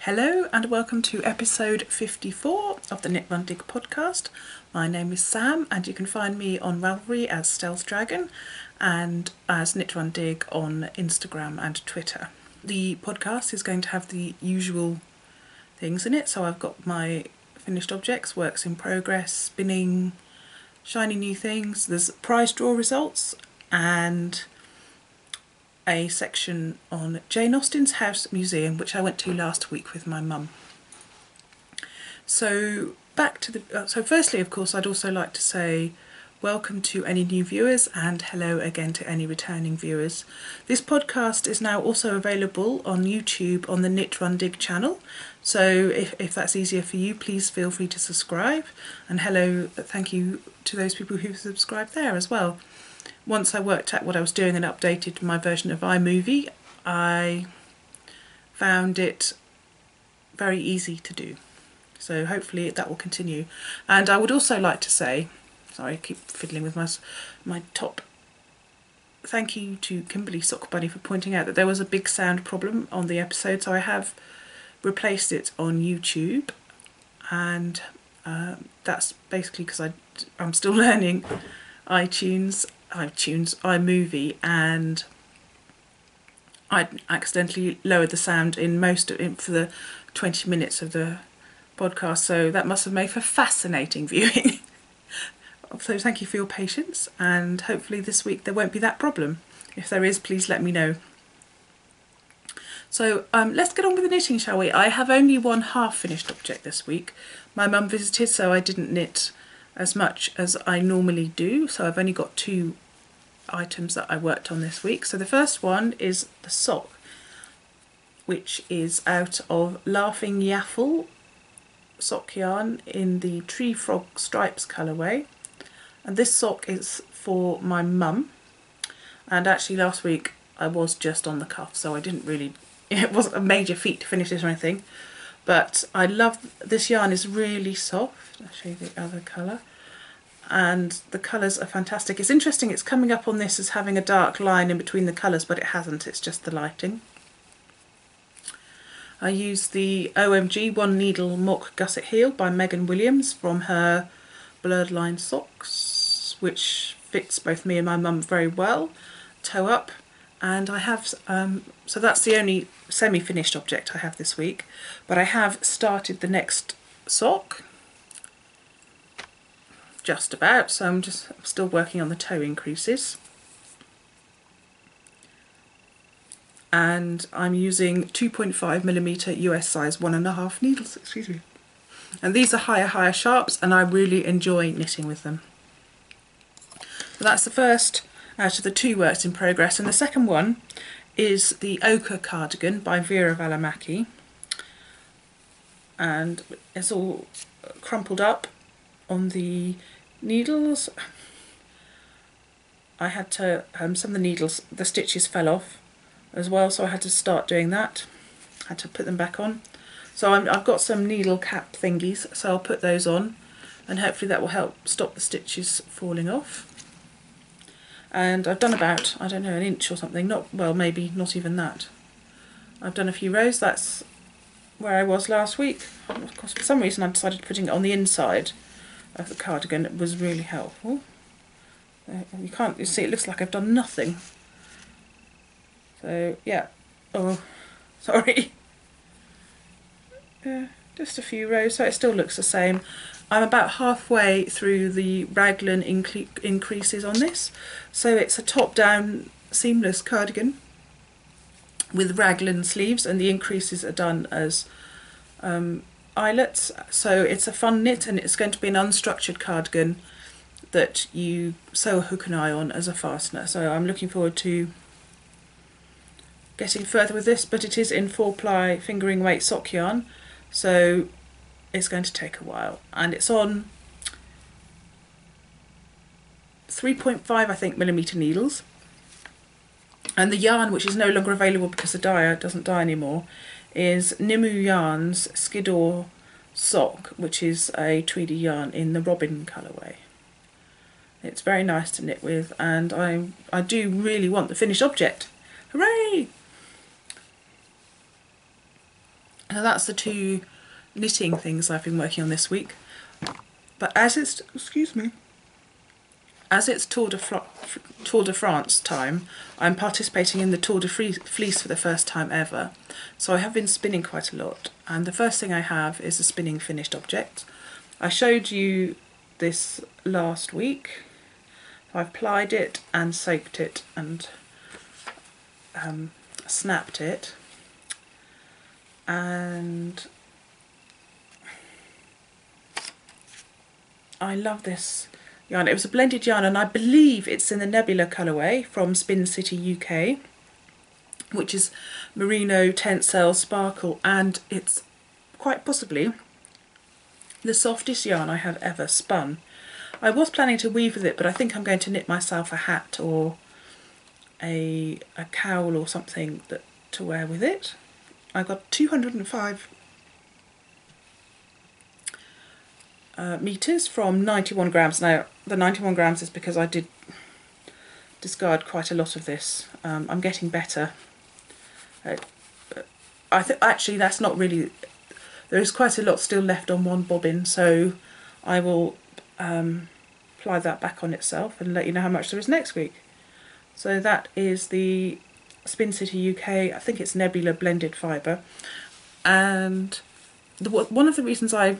Hello and welcome to episode 54 of the Knit Run Dig podcast. My name is Sam and you can find me on Ravelry as Stealth Dragon and as Knit Run Dig on Instagram and Twitter. The podcast is going to have the usual things in it, so I've got my finished objects, works in progress, spinning, shiny new things, there's prize draw results and a section on Jane Austen's House Museum, which I went to last week with my mum. So back to the... so firstly, of course, I'd also like to say welcome to any new viewers and hello again to any returning viewers. This podcast is now also available on YouTube on the Knit Run Dig channel. So if that's easier for you, please feel free to subscribe. And hello, thank you to those people who've subscribed there as well. Once I worked out what I was doing and updated my version of iMovie, I found it very easy to do. So hopefully that will continue. And I would also like to say, sorry, I keep fiddling with my top. Thank you to Kimberly Sock Bunny for pointing out that there was a big sound problem on the episode, so I have replaced it on YouTube. And that's basically because I'm still learning iMovie, and I accidentally lowered the sound in most of it for the 20 minutes of the podcast, so that must have made for fascinating viewing. So thank you for your patience, and hopefully this week there won't be that problem. If there is, please let me know. So let's get on with the knitting, shall we? I have only one half finished object this week. My mum visited, so I didn't knit as much as I normally do, so I've only got two items that I worked on this week. So the first one is the sock, which is out of Laughing Yaffle sock yarn in the Tree Frog Stripes colourway, and this sock is for my mum. And actually last week I was just on the cuff, so I didn't really, it wasn't a major feat to finish this or anything, but I love this yarn. Is really soft. I'll show you the other colour. And the colours are fantastic. It's interesting, it's coming up on this as having a dark line in between the colours, but it hasn't, it's just the lighting. I used the OMG One Needle Mock Gusset Heel by Megan Williams from her Blurred Line socks, which fits both me and my mum very well, toe up. And I have, so that's the only semi-finished object I have this week, but I have started the next sock. Just about, so I'm still working on the toe increases, and I'm using 2.5mm US size 1.5 needles, excuse me, and these are higher sharps, and I really enjoy knitting with them. So that's the first out of the two works in progress, and the second one is the Ochre cardigan by Vera Valimaki, and it's all crumpled up on the needles. I had to, some of the needles, the stitches fell off as well, so I had to start doing that. I had to put them back on. So I've got some needle cap thingies, so I'll put those on, and hopefully that will help stop the stitches falling off. And I've done about, I don't know, an inch or something, not, well, maybe not even that. I've done a few rows. That's where I was last week. Of course, for some reason I decided putting it on the inside of the cardigan. It was really helpful. You can't, you see, it looks like I've done nothing. So yeah, oh sorry, just a few rows, so it still looks the same. I'm about halfway through the raglan increases on this, so it's a top down seamless cardigan with raglan sleeves, and the increases are done as eyelets, so it's a fun knit, and it's going to be an unstructured cardigan that you sew a hook and eye on as a fastener. So I'm looking forward to getting further with this, but it is in 4-ply fingering weight sock yarn, so it's going to take a while, and it's on 3.5 I think millimetre needles, and the yarn, which is no longer available because the dye doesn't dye anymore, is Nimu Yarn's Skiddaw sock, which is a tweedy yarn in the Robin colourway. It's very nice to knit with, and I do really want the finished object. Hooray! Now that's the two knitting things I've been working on this week. But as it's, excuse me, as it's Tour de France time, I'm participating in the Tour de Fleece for the first time ever. So I have been spinning quite a lot. And the first thing I have is a spinning finished object. I showed you this last week. I've plied it and soaked it and snapped it. And I love this yarn. It was a blended yarn, and I believe it's in the Nebula colourway from Spin City UK, which is Merino, Tencel, Sparkle, and it's quite possibly the softest yarn I have ever spun. I was planning to weave with it, but I think I'm going to knit myself a hat or a cowl or something to wear with it. I got 205 metres from 91 grams. Now the 91 grams is because I did discard quite a lot of this. I'm getting better. Actually that's not really, there is quite a lot still left on one bobbin, so I will ply that back on itself and let you know how much there is next week. So that is the Spin City UK, I think it's Nebula blended fibre, and one of the reasons I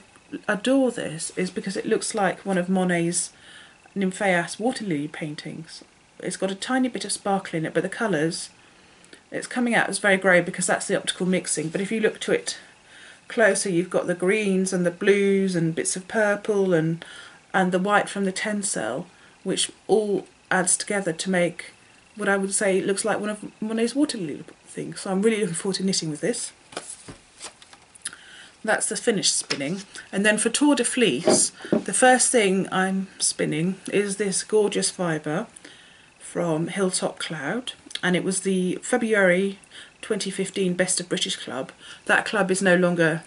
adore this is because it looks like one of Monet's Nymphaeas water lily paintings. It's got a tiny bit of sparkle in it, but the colours, it's coming out as very grey because that's the optical mixing, but if you look to it closer you've got the greens and the blues and bits of purple and the white from the Tencel, which all adds together to make what I would say looks like one of Monet's water lily things. So I'm really looking forward to knitting with this. That's the finished spinning. And then for Tour de Fleece, the first thing I'm spinning is this gorgeous fibre from Hilltop Cloud, and it was the February 2015 Best of British Club. That club is no longer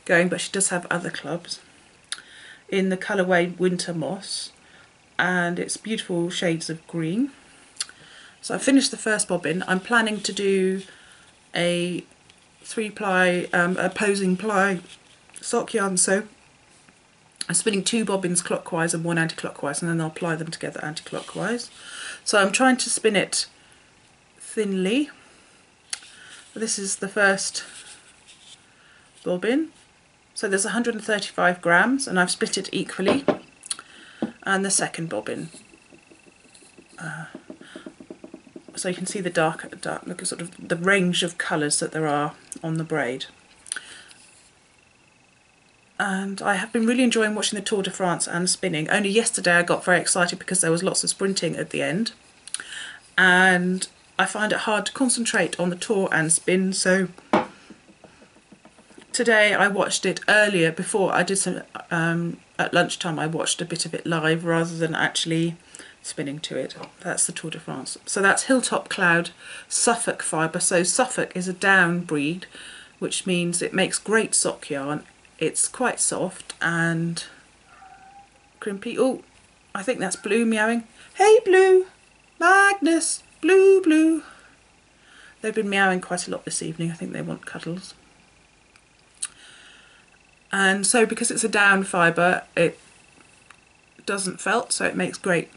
going, but she does have other clubs, in the colourway Winter Moss, and it's beautiful shades of green. So I finished the first bobbin. I'm planning to do a 3-ply, opposing ply sock yarn, so I'm spinning 2 bobbins clockwise and 1 anti-clockwise, and then I'll ply them together anti-clockwise. So I'm trying to spin it thinly. This is the first bobbin. So there's 135 grams and I've split it equally. And the second bobbin. So you can see the dark, look at sort of the range of colours that there are on the braid. And I have been really enjoying watching the Tour de France and spinning. Only yesterday I got very excited because there was lots of sprinting at the end. And I find it hard to concentrate on the tour and spin, so today I watched it earlier before I did some, at lunchtime I watched a bit of it live rather than actually spinning to it. That's the Tour de France. So that's Hilltop Cloud Suffolk fibre. So Suffolk is a down breed, which means it makes great sock yarn. It's quite soft and crimpy. Oh, I think that's Blue meowing. Hey Blue! Magnus! Blue, Blue! They've been meowing quite a lot this evening. I think they want cuddles. And so because it's a down fibre, it doesn't felt, so it makes great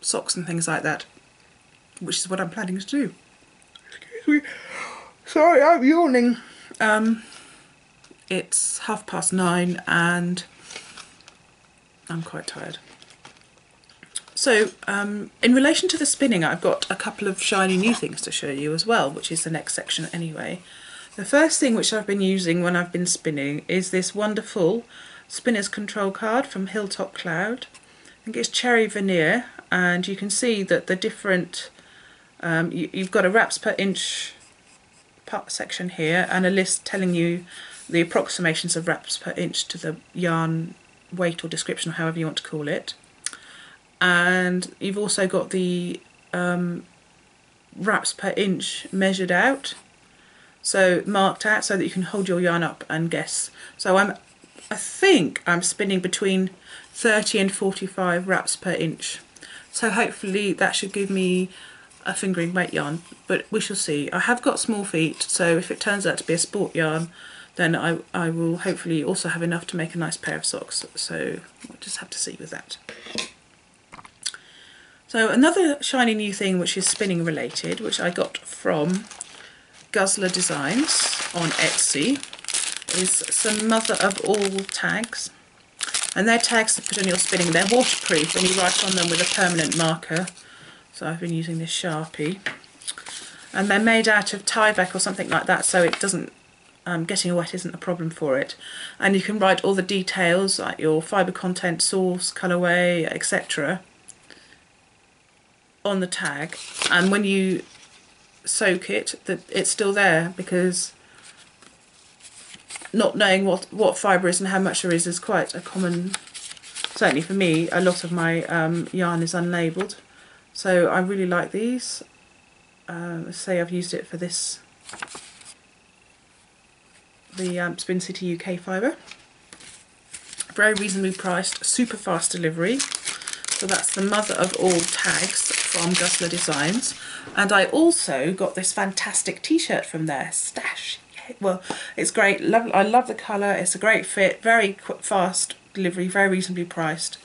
socks and things like that, which is what I'm planning to do. Excuse me. Sorry, I'm yawning. It's 9:30 and I'm quite tired. So in relation to the spinning, I've got a couple of shiny new things to show you as well, which is the next section anyway. The first thing which I've been using when I've been spinning is this wonderful Spinner's Control card from Hilltop Cloud. I think it's cherry veneer, and you can see that the different, you've got a wraps per inch part section here and a list telling you the approximations of wraps per inch to the yarn weight or description, or however you want to call it. And you've also got the wraps per inch measured out, so marked out so that you can hold your yarn up and guess. So I think I'm spinning between 30 and 45 wraps per inch. So hopefully that should give me a fingering weight yarn, but we shall see. I have got small feet, so if it turns out to be a sport yarn, then I will hopefully also have enough to make a nice pair of socks, so we'll just have to see with that. So another shiny new thing which is spinning related, which I got from Guzzler Designs on Etsy, is some mother of all tags. And they're tags to put on your spinning. They're waterproof and you write on them with a permanent marker. So I've been using this Sharpie. And they're made out of tieback or something like that, so it doesn't, getting wet isn't a problem for it. And you can write all the details, like your fibre content, source, colourway, etc. on the tag. And when you soak it, it's still there, because not knowing what fibre is and how much there is quite a common, certainly for me, a lot of my yarn is unlabelled. So I really like these. Say I've used it for this, the Spin City UK fibre. Very reasonably priced, super fast delivery. So that's the mother of all tags from Guzzler Designs. And I also got this fantastic t-shirt from there, Stash. Well, it's great. I love the colour. It's a great fit, very quick, fast delivery, very reasonably priced.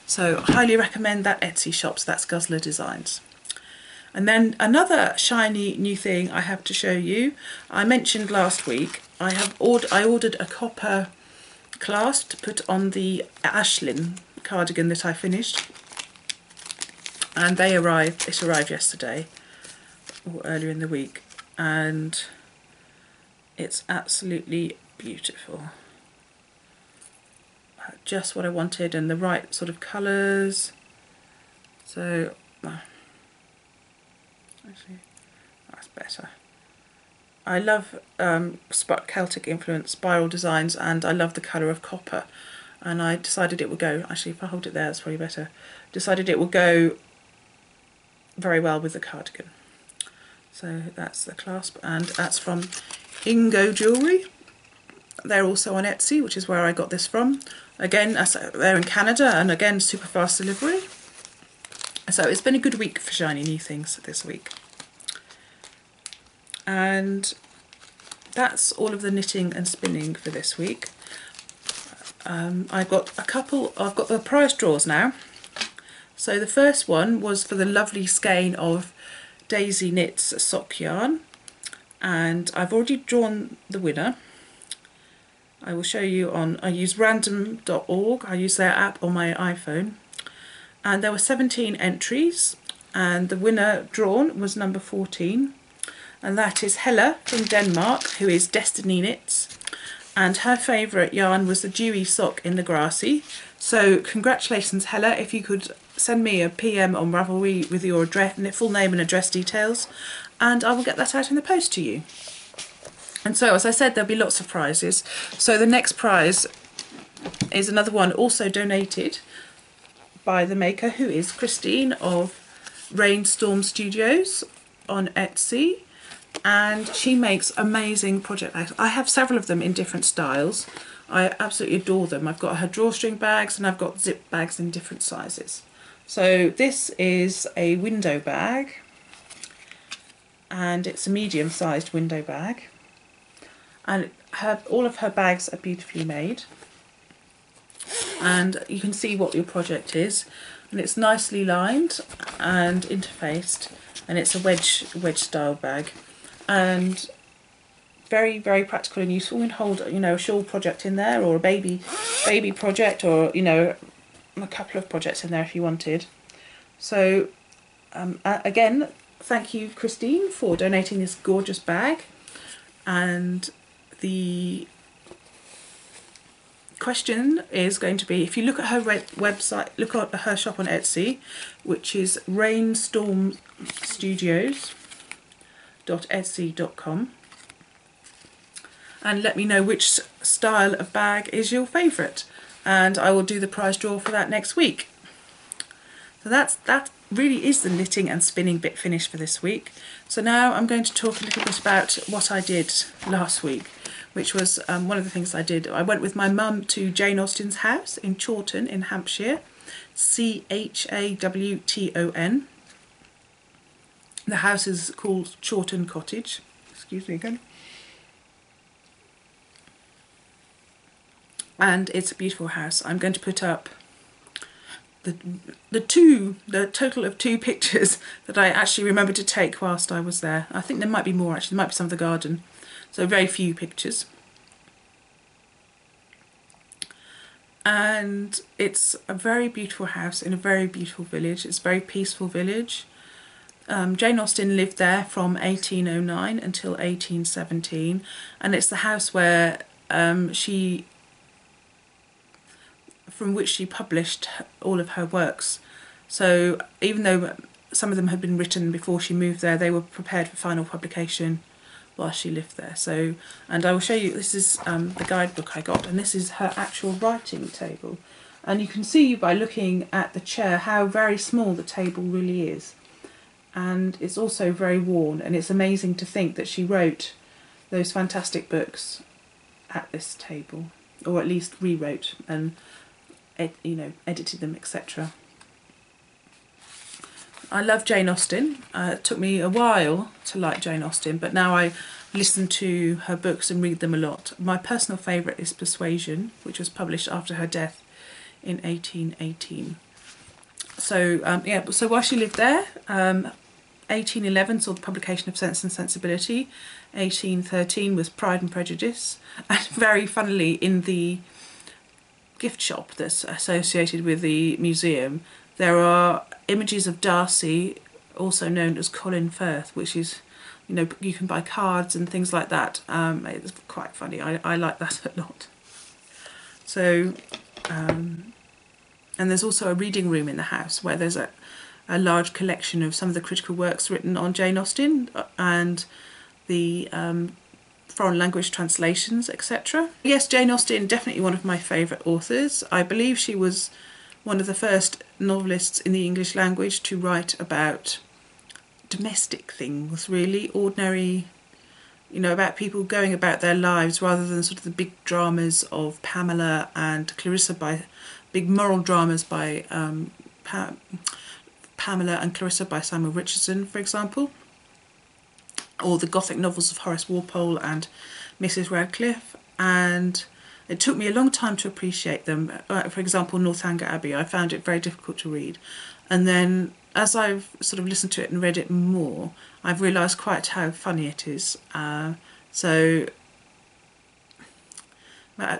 So I highly recommend that Etsy shop. So that's Guzzler Designs. And then another shiny new thing I have to show you. I mentioned last week I ordered a copper clasp to put on the Ashlyn cardigan that I finished, and it arrived yesterday or earlier in the week, and it's absolutely beautiful. Just what I wanted, and the right sort of colours. So actually that's better. I love Celtic influence spiral designs, and I love the colour of copper, and I decided it would go, actually if I hold it there that's probably better, decided it would go very well with the cardigan. So that's the clasp, and that's from Ingo Jewellery. They're also on Etsy, which is where I got this from. Again, they're in Canada, and again super fast delivery. So it's been a good week for shiny new things this week. And that's all of the knitting and spinning for this week. I've got the prize draws now. So the first one was for the lovely skein of Daisy Knits sock yarn, and I've already drawn the winner. I will show you I use random.org, I use their app on my iPhone, and there were 17 entries, and the winner drawn was number 14, and that is Hella from Denmark, who is Destiny Knits, and her favourite yarn was the Dewy Sock in the Grassy. So congratulations Hella, if you could send me a PM on Ravelry with your address, full name and address details, and I will get that out in the post to you. And so, as I said, there'll be lots of prizes. So the next prize is another one also donated by the maker, who is Christine of Rainstorm Studios on Etsy, and she makes amazing project bags. I have several of them in different styles. I absolutely adore them. I've got her drawstring bags, and I've got zip bags in different sizes. So this is a window bag, and it's a medium-sized window bag, and all of her bags are beautifully made, and you can see what your project is, and it's nicely lined and interfaced, and it's a wedge style bag, and very, very practical and useful. You can hold, a shawl project in there, or a baby project, or a couple of projects in there if you wanted. So again, thank you Christine for donating this gorgeous bag. And the question is going to be, if you look at her website, look at her shop on Etsy, which is rainstormstudios.etsy.com, and let me know which style of bag is your favourite, and I will do the prize draw for that next week. So that really is the knitting and spinning bit finished for this week. So now I'm going to talk a little bit about what I did last week, which was one of the things I did. I went with my mum to Jane Austen's house in Chawton in Hampshire, Chawton, The house is called Chawton Cottage. Excuse me again. And it's a beautiful house. I'm going to put up the total of 2 pictures that I actually remembered to take whilst I was there. I think there might be more actually, there might be some of the garden. So very few pictures. And it's a very beautiful house in a very beautiful village. It's a very peaceful village. Jane Austen lived there from 1809 until 1817, and it's the house where from which she published all of her works. So even though some of them had been written before she moved there, they were prepared for final publication while she lived there. So, and I will show you, this is the guidebook I got, and this is her actual writing table. And you can see by looking at the chair how very small the table really is. And it's also very worn, and it's amazing to think that she wrote those fantastic books at this table, or at least rewrote and edited them, etc. I love Jane Austen. It took me a while to like Jane Austen, but now I listen to her books and read them a lot. My personal favourite is Persuasion, which was published after her death in 1818. So so while she lived there, 1811 saw the publication of Sense and Sensibility. 1813 was Pride and Prejudice, and very funnily, in the gift shop that's associated with the museum, there are images of Darcy, also known as Colin Firth, which is, you can buy cards and things like that. It's quite funny. I like that a lot. So, and there's also a reading room in the house where there's a large collection of some of the critical works written on Jane Austen and the foreign language translations, etc. Yes, Jane Austen, definitely one of my favourite authors. I believe she was one of the first novelists in the English language to write about domestic things, really ordinary, about people going about their lives rather than sort of the big dramas of Pamela and Clarissa, big moral dramas by Pamela and Clarissa by Samuel Richardson, for example, or the Gothic novels of Horace Walpole and Mrs. Radcliffe. And it took me a long time to appreciate them. For example, Northanger Abbey, I found it very difficult to read. And then as I've sort of listened to it and read it more, I've realised quite how funny it is.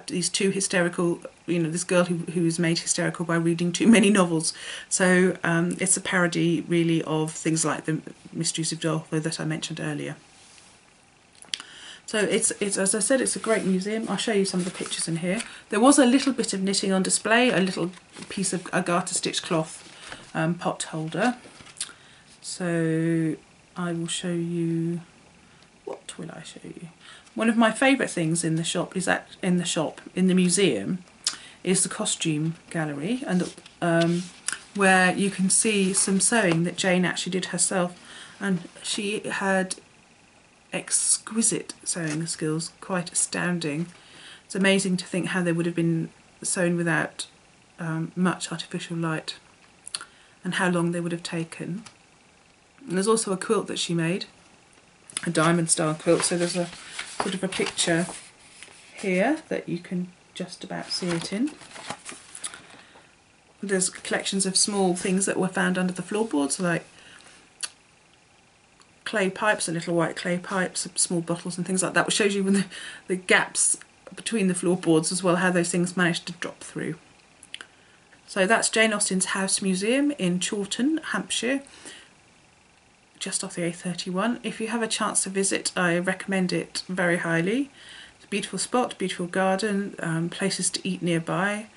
These two hysterical, this girl who is made hysterical by reading too many novels. So it's a parody really of things like the Mysteries of Dolpho that I mentioned earlier. So it's as I said, it's a great museum. I'll show you some of the pictures in here. There was a little bit of knitting on display, a little piece of a garter stitch cloth pot holder. So I will show you, what will I show you? One of my favourite things in the shop is in the museum is the costume gallery, and where you can see some sewing that Jane actually did herself, and she had exquisite sewing skills, quite astounding. It's amazing to think how they would have been sewn without much artificial light, and how long they would have taken. And there's also a quilt that she made, a diamond style quilt, so there's a sort of a picture here that you can just about see it in. There's collections of small things that were found under the floorboards, like clay pipes, and little white clay pipes, small bottles and things like that, which shows you the gaps between the floorboards as well, how those things managed to drop through. So that's Jane Austen's House Museum in Chawton, Hampshire, just off the A31. If you have a chance to visit, I recommend it very highly. It's a beautiful spot, beautiful garden, places to eat nearby,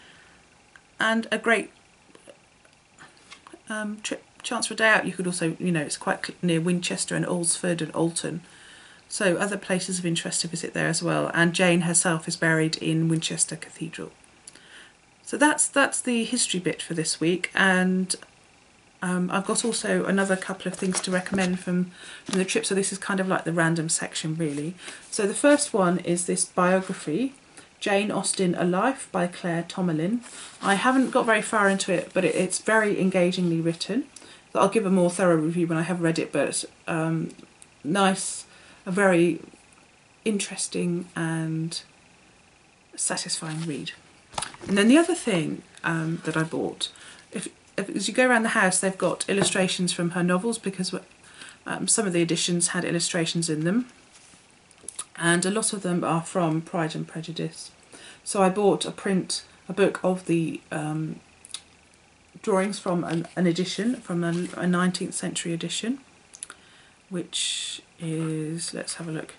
and a great chance for a day out. You could also, it's quite near Winchester and Alresford and Alton, so other places of interest to visit there as well. And Jane herself is buried in Winchester Cathedral. So that's the history bit for this week, and I've got also another couple of things to recommend from the trip, so this is kind of like the random section really. So the first one is this biography, Jane Austen, A Life by Claire Tomalin. I haven't got very far into it, but it's very engagingly written. It's I'll give a more thorough review when I have read it, but nice, a very interesting and satisfying read. And then the other thing that I bought, as you go around the house, they've got illustrations from her novels, because some of the editions had illustrations in them, and a lot of them are from Pride and Prejudice. So I bought a book of the drawings from an edition, from a 19th century edition, which is, let's have a look,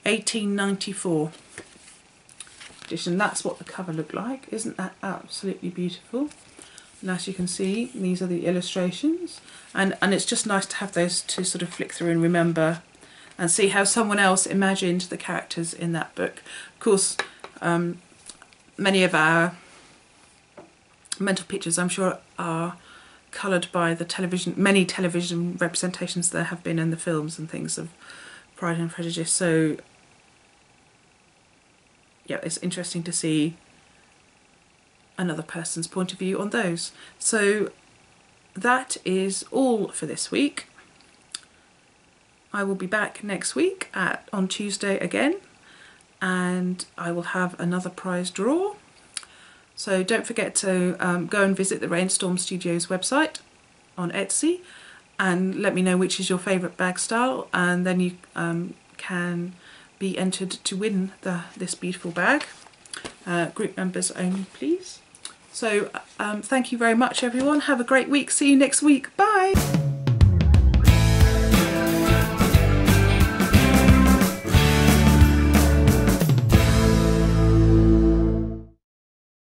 1894 edition. That's what the cover looked like. Isn't that absolutely beautiful? And as you can see, these are the illustrations, and it's just nice to have those to sort of flick through and remember and see how someone else imagined the characters in that book. Of course, many of our mental pictures, I'm sure, are coloured by the many television representations there have been in the films and things of Pride and Prejudice. So yeah, it's interesting to see another person's point of view on those. So that is all for this week. I will be back next week on Tuesday again, and I will have another prize draw. So don't forget to go and visit the Rainstorm Studios website on Etsy and let me know which is your favourite bag style, and then you can be entered to win this beautiful bag. Group members only, please. So thank you very much, everyone. Have a great week. See you next week. Bye.